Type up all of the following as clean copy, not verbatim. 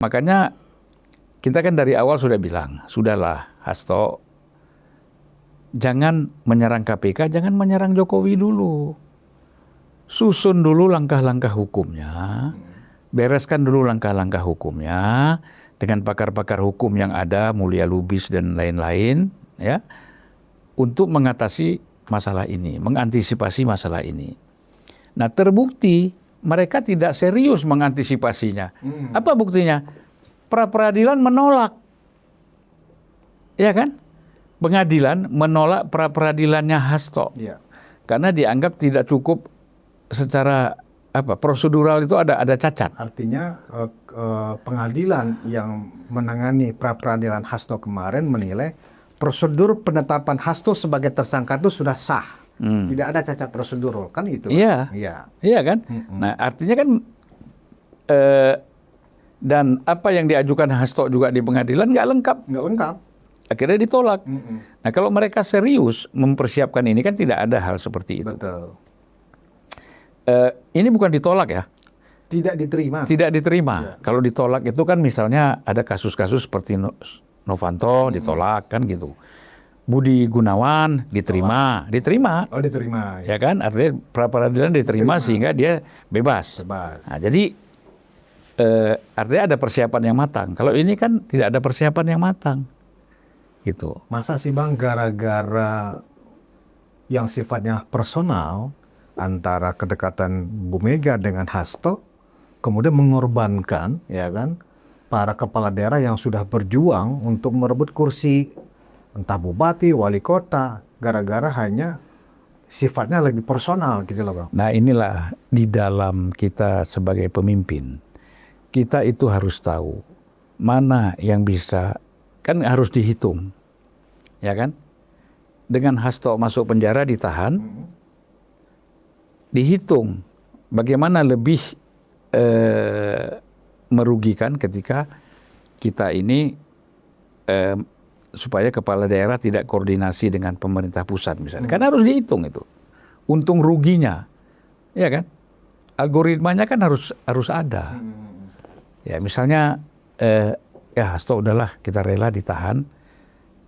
Makanya kita kan dari awal sudah bilang, sudahlah Hasto, jangan menyerang KPK, jangan menyerang Jokowi dulu. Susun dulu langkah-langkah hukumnya, bereskan dulu langkah-langkah hukumnya dengan pakar-pakar hukum yang ada, Mulia Lubis dan lain-lain, ya, untuk mengatasi masalah ini, mengantisipasi masalah ini. Nah, terbukti mereka tidak serius mengantisipasinya. Apa buktinya? Pra-peradilan menolak. Ya kan? Pengadilan menolak pra-peradilannya Hasto. Ya. Karena dianggap tidak cukup secara prosedural, itu ada cacat. Artinya pengadilan yang menangani pra-peradilan Hasto kemarin menilai prosedur penetapan Hasto sebagai tersangka itu sudah sah. Tidak ada cacat prosedural, kan itu? Iya. Iya kan? Nah, artinya kan dan apa yang diajukan Hasto juga di pengadilan nggak lengkap. Nggak lengkap. Akhirnya ditolak. Nah, kalau mereka serius mempersiapkan ini, kan tidak ada hal seperti itu. Betul. Ini bukan ditolak ya. Tidak diterima. Tidak diterima. Ya. Kalau ditolak itu kan misalnya ada kasus-kasus seperti Novanto ditolak kan gitu. Budi Gunawan diterima. Oh, diterima. Ya kan? Artinya pra-peradilan diterima sehingga dia bebas. Nah, jadi artinya ada persiapan yang matang. Kalau ini kan tidak ada persiapan yang matang. Gitu. Masa sih Bang, gara-gara yang sifatnya personal antara kedekatan Bu Mega dengan Hasto, kemudian mengorbankan, ya kan, para kepala daerah yang sudah berjuang untuk merebut kursi entah bupati, wali kota, gara-gara hanya sifatnya lebih personal gitu loh Bang. Nah, inilah di dalam kita sebagai pemimpin, kita itu harus tahu mana yang bisa, kan harus dihitung, ya kan? Dengan Hasto masuk penjara ditahan, dihitung bagaimana lebih merugikan ketika kita ini supaya kepala daerah tidak koordinasi dengan pemerintah pusat misalnya. Karena harus dihitung itu. Untung ruginya. Ya kan? Algoritmanya kan harus ada. Ya, misalnya ya Hasto udahlah, kita rela ditahan.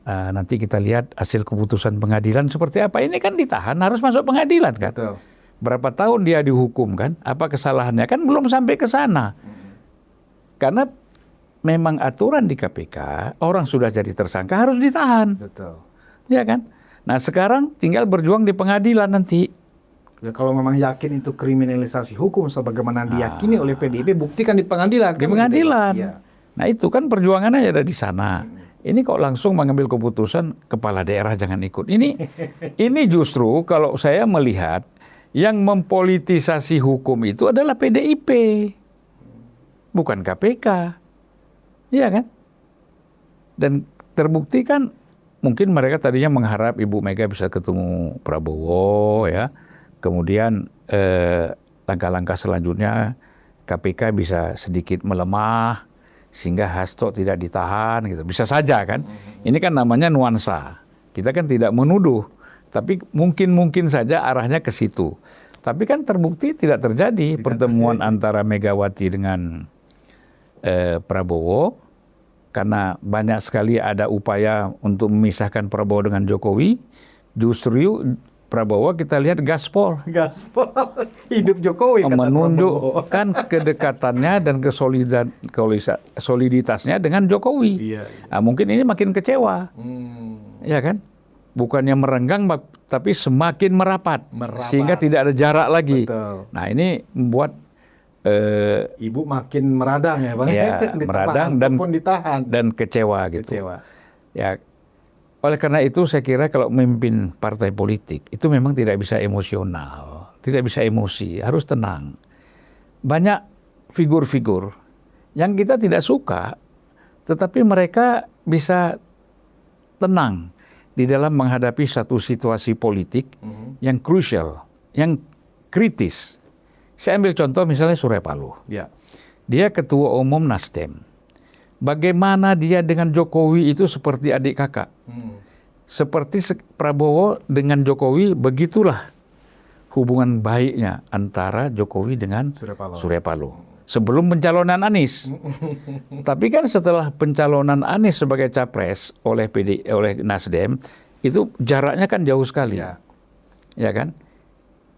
Nanti kita lihat hasil keputusan pengadilan seperti apa. Ini kan ditahan, harus masuk pengadilan kan. Betul. Berapa tahun dia dihukum kan? Apa kesalahannya? Kan belum sampai ke sana. Karena memang aturan di KPK, orang sudah jadi tersangka harus ditahan. Betul. Ya kan? Nah, sekarang tinggal berjuang di pengadilan nanti. Ya, kalau memang yakin itu kriminalisasi hukum sebagaimana diyakini oleh PDIP, buktikan di pengadilan. Di pengadilan. Gitu, ya. Nah, itu kan perjuangannya ada di sana. Ini kok langsung mengambil keputusan kepala daerah jangan ikut. Ini justru kalau saya melihat yang mempolitisasi hukum itu adalah PDIP. Bukan KPK. Iya kan? Dan terbukti kan mungkin mereka tadinya mengharap Ibu Mega bisa ketemu Prabowo ya. Kemudian langkah-langkah selanjutnya KPK bisa sedikit melemah sehingga Hasto tidak ditahan gitu. Bisa saja kan? Ini kan namanya nuansa. Kita kan tidak menuduh, tapi mungkin saja arahnya ke situ. Tapi kan terbukti tidak terjadi pertemuan antara Megawati dengan Prabowo. Karena banyak sekali ada upaya untuk memisahkan Prabowo dengan Jokowi, justru Prabowo kita lihat gaspol. Hidup Jokowi kata menunjukkan kedekatannya dan soliditasnya dengan Jokowi. Iya. Nah, mungkin ini makin kecewa. Ya kan? Bukannya merenggang, tapi semakin merapat. Sehingga tidak ada jarak lagi. Betul. Nah, ini membuat Ibu makin meradang ya Bang. Ya, meradang dan kecewa gitu. Kecewa. Ya, oleh karena itu saya kira kalau memimpin partai politik itu memang tidak bisa emosional, tidak bisa emosi, harus tenang. Banyak figur-figur yang kita tidak suka, tetapi mereka bisa tenang di dalam menghadapi satu situasi politik yang krusial, yang kritis. Saya ambil contoh misalnya Surya Paloh. Ya. Dia ketua umum Nasdem. Bagaimana dia dengan Jokowi itu seperti adik kakak. Seperti Prabowo dengan Jokowi, begitulah hubungan baiknya antara Jokowi dengan Surya Paloh. sebelum pencalonan Anies. Tapi kan setelah pencalonan Anies sebagai capres oleh Nasdem, itu jaraknya kan jauh sekali. Ya kan?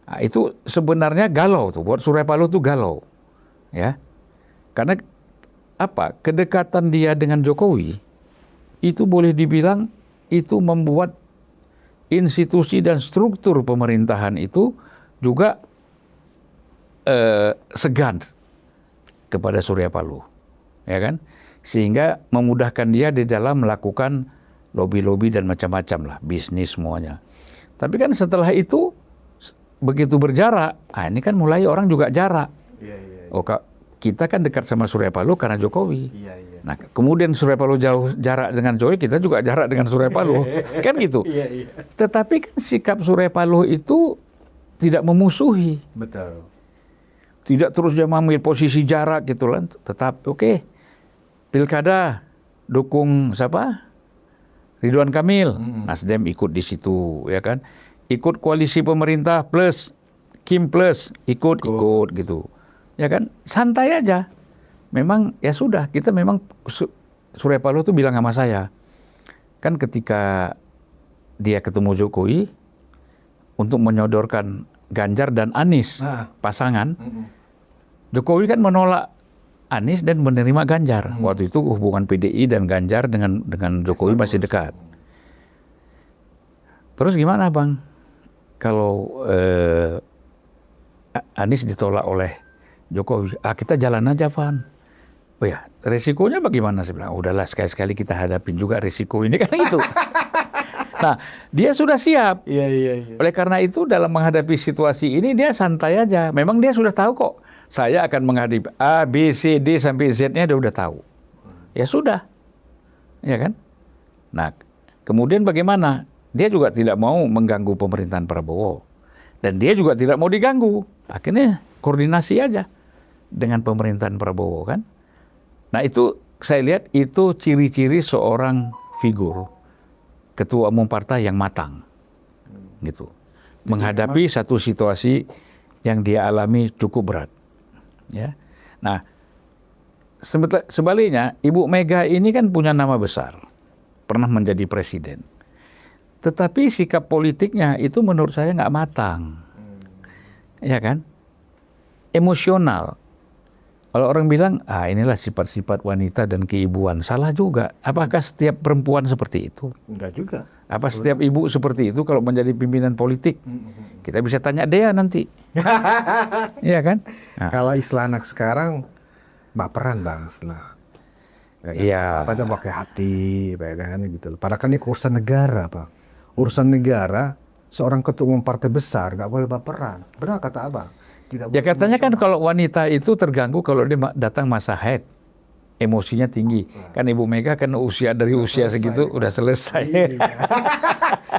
Nah, itu sebenarnya galau tuh, buat Surya Paloh tuh galau. Ya. Karena apa? Kedekatan dia dengan Jokowi itu boleh dibilang itu membuat institusi dan struktur pemerintahan itu juga segan kepada Surya Paloh, ya kan? Sehingga memudahkan dia di dalam melakukan lobby-lobby dan macam-macam lah, bisnis semuanya. Tapi kan setelah itu begitu berjarak, ini kan mulai orang juga jarak. Oh, kita kan dekat sama Surya Paloh karena Jokowi. Nah, kemudian Surya Paloh jauh jarak dengan Jokowi, kita juga jarak dengan Surya Paloh. Kan gitu. Tetapi kan sikap Surya Paloh itu tidak memusuhi. Betul. Tidak terus dia mengambil posisi jarak gitu kan. Tetap oke. Pilkada dukung siapa? Ridwan Kamil. Nasdem ikut di situ, ya kan. Ikut koalisi pemerintah plus Kim plus ikut gitu. Ya kan? Santai aja. Memang ya sudah, kita memang Surya Paloh tuh bilang sama saya. Kan ketika dia ketemu Jokowi untuk menyodorkan Ganjar dan Anies pasangan, Jokowi kan menolak Anies dan menerima Ganjar. Waktu itu hubungan PDI dan Ganjar dengan Jokowi masih dekat. Terus gimana Bang? Kalau Anies ditolak oleh Jokowi, kita jalan aja Van. Oh ya, resikonya bagaimana? Saya bilang, udahlah sekali-sekali kita hadapin juga resiko ini kan itu. Nah, dia sudah siap. Oleh karena itu dalam menghadapi situasi ini dia santai aja. Memang dia sudah tahu kok. Saya akan menghadapi A, B, C, D sampai Z-nya dia udah tahu. Ya sudah. Ya kan? Nah, kemudian bagaimana? Dia juga tidak mau mengganggu pemerintahan Prabowo. Dan dia juga tidak mau diganggu. Akhirnya koordinasi aja dengan pemerintahan Prabowo kan. Nah, itu saya lihat itu ciri-ciri seorang figur ketua umum partai yang matang, gitu, menghadapi satu situasi yang dia alami cukup berat, ya. Nah, sebaliknya Ibu Mega ini kan punya nama besar, pernah menjadi presiden, tetapi sikap politiknya itu menurut saya nggak matang, ya kan, emosional. Kalau orang bilang, inilah sifat-sifat wanita dan keibuan. Salah juga. Apakah setiap perempuan seperti itu? Enggak juga. Apa setiap ibu seperti itu kalau menjadi pimpinan politik? Kita bisa tanya Dea nanti. Iya kan? Nah. Kalau istilah anak sekarang, baperan Bang. Iya. Apa itu pakai hati, kan gitu. Padahal kan ini urusan negara, Bang. Urusan negara, seorang ketua umum partai besar nggak boleh baperan. Benar kata Abang. Ya katanya kan kalau wanita itu terganggu kalau dia datang masa haid, emosinya tinggi. Kan Ibu Mega kan dari usia segitu udah selesai.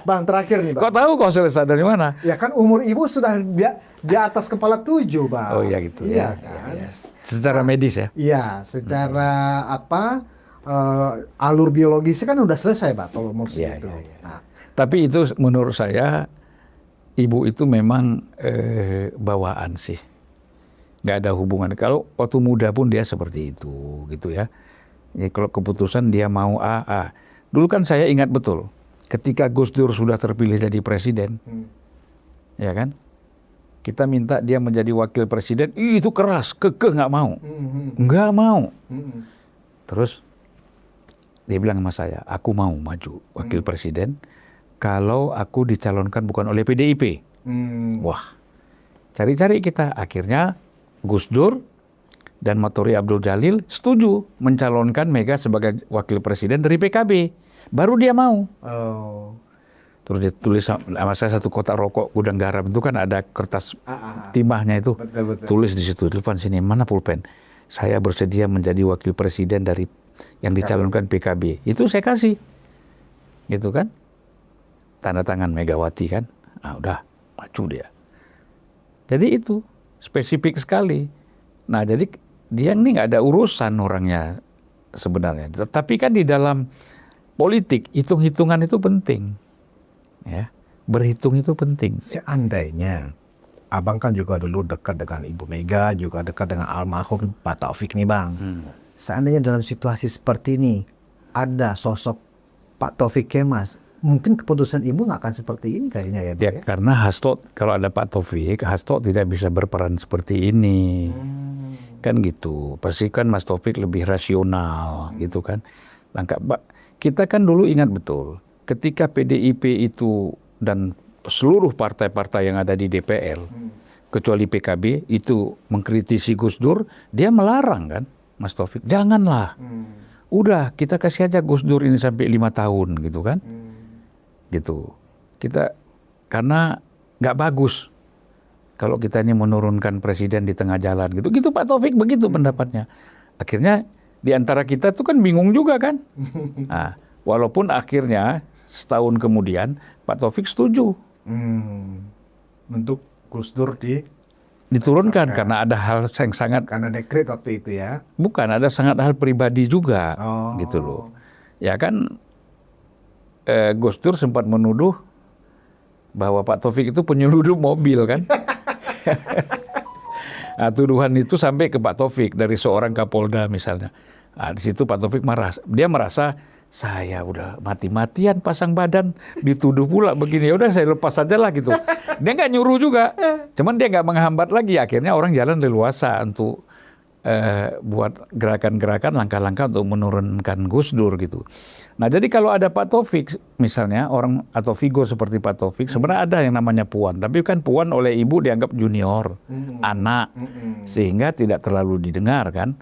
Bang, terakhir nih Bang. Kok tahu kok selesai dari mana? Ya kan umur ibu sudah di atas kepala 7 Bang. Oh iya gitu. Iya kan. Ya. Secara medis ya? Iya, secara alur biologisnya kan udah selesai Pak kalau umur segitu. Nah. Tapi itu menurut saya ibu itu memang bawaan sih, nggak ada hubungan. Kalau waktu muda pun dia seperti itu, gitu ya. Jadi kalau keputusan dia mau A. Dulu kan saya ingat betul, ketika Gus Dur sudah terpilih jadi presiden, ya kan, kita minta dia menjadi wakil presiden, itu keras, kekeh nggak mau. Terus dia bilang sama saya, aku mau maju wakil presiden. Kalau aku dicalonkan bukan oleh PDIP. Wah, cari-cari kita. Akhirnya Gus Dur dan Matori Abdul Jalil setuju mencalonkan Mega sebagai wakil presiden dari PKB. Baru dia mau. Terus dia tulis sama saya satu kotak rokok gudang garam itu kan ada kertas timahnya itu. Betul. Tulis di situ, di depan sini, mana pulpen. Saya bersedia menjadi wakil presiden dari yang dicalonkan PKB. Itu saya kasih. Gitu kan. Tanda tangan Megawati kan, udah maju dia. Jadi itu spesifik sekali. Nah jadi dia ini nggak ada urusan orangnya sebenarnya. Tapi kan di dalam politik hitung-hitungan itu penting, ya, berhitung itu penting. Seandainya Abang kan juga dulu dekat dengan Ibu Mega, juga dekat dengan almarhum Pak Taufik nih Bang. Seandainya dalam situasi seperti ini, ada sosok Pak Taufik Kemas, mungkin keputusan Ibu nggak akan seperti ini kayaknya ya Bang. Ya, karena Hasto, kalau ada Pak Taufik, Hasto tidak bisa berperan seperti ini. Kan gitu. Pasti kan Mas Taufik lebih rasional gitu kan. Kita kan dulu ingat betul, ketika PDIP itu dan seluruh partai-partai yang ada di DPR, kecuali PKB, itu mengkritisi Gus Dur, dia melarang kan, Mas Taufik, janganlah. Udah, kita kasih aja Gus Dur ini sampai 5 tahun gitu kan. Gitu. Karena nggak bagus kalau kita ini menurunkan presiden di tengah jalan gitu. Gitu Pak Taufik begitu pendapatnya. Akhirnya di antara kita tuh kan bingung juga kan. Nah, walaupun akhirnya setahun kemudian Pak Taufik setuju. Untuk Gus Dur Diturunkan karena ada hal yang sangat, karena dekret waktu itu ya. bukan, ada sangat hal pribadi juga gitu loh. Ya kan Gus Dur sempat menuduh bahwa Pak Taufik itu penyelundup mobil kan. Nah, tuduhan itu sampai ke Pak Taufik dari seorang Kapolda misalnya. Nah, di situ Pak Taufik marah. Dia merasa saya udah mati-matian pasang badan, dituduh pula begini. Ya udah saya lepas saja lah gitu. Dia nggak nyuruh juga, cuman dia nggak menghambat lagi. Akhirnya orang jalan leluasa untuk buat gerakan-gerakan, langkah-langkah untuk menurunkan Gus Dur gitu. Nah, jadi kalau ada Pak Taufik misalnya, orang atau figur seperti Pak Taufik, sebenarnya ada yang namanya Puan. Tapi kan Puan oleh ibu dianggap junior, anak, sehingga tidak terlalu didengar kan,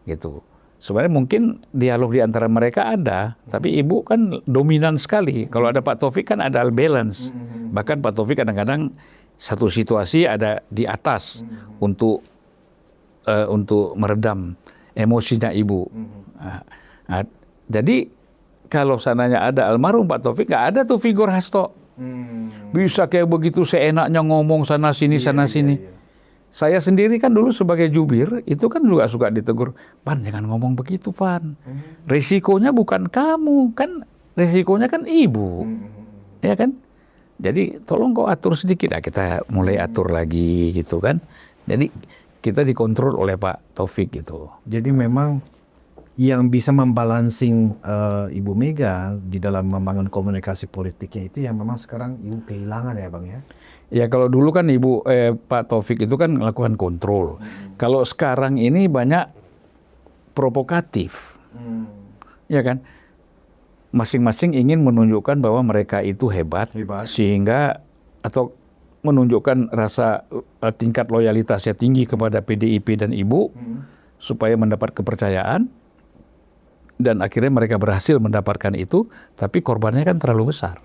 gitu. Sebenarnya mungkin dialog di antara mereka ada, tapi ibu kan dominan sekali. Kalau ada Pak Taufik kan ada balance. Bahkan Pak Taufik kadang-kadang satu situasi ada di atas untuk meredam emosinya ibu. Nah, jadi kalau sananya ada almarhum Pak Taufik, nggak ada tuh figur Hasto. Bisa kayak begitu seenaknya ngomong sana sini sana sini. Saya sendiri kan dulu sebagai jubir, itu kan juga suka ditegur, Pan jangan ngomong begitu Pan. Risikonya bukan kamu, kan risikonya kan ibu. Ya kan? Jadi tolong kau atur sedikit. Nah, kita mulai atur lagi gitu kan. Jadi kita dikontrol oleh Pak Taufik gitu. Jadi memang yang bisa membalancing Ibu Mega di dalam membangun komunikasi politiknya itu yang memang sekarang Ibu kehilangan ya Bang ya? Ya kalau dulu kan Pak Taufik itu kan melakukan kontrol. Kalau sekarang ini banyak provokatif. Ya kan? Masing-masing ingin menunjukkan bahwa mereka itu hebat. Sehingga atau menunjukkan rasa tingkat loyalitasnya tinggi kepada PDIP dan Ibu supaya mendapat kepercayaan, dan akhirnya mereka berhasil mendapatkan itu, tapi korbannya kan terlalu besar.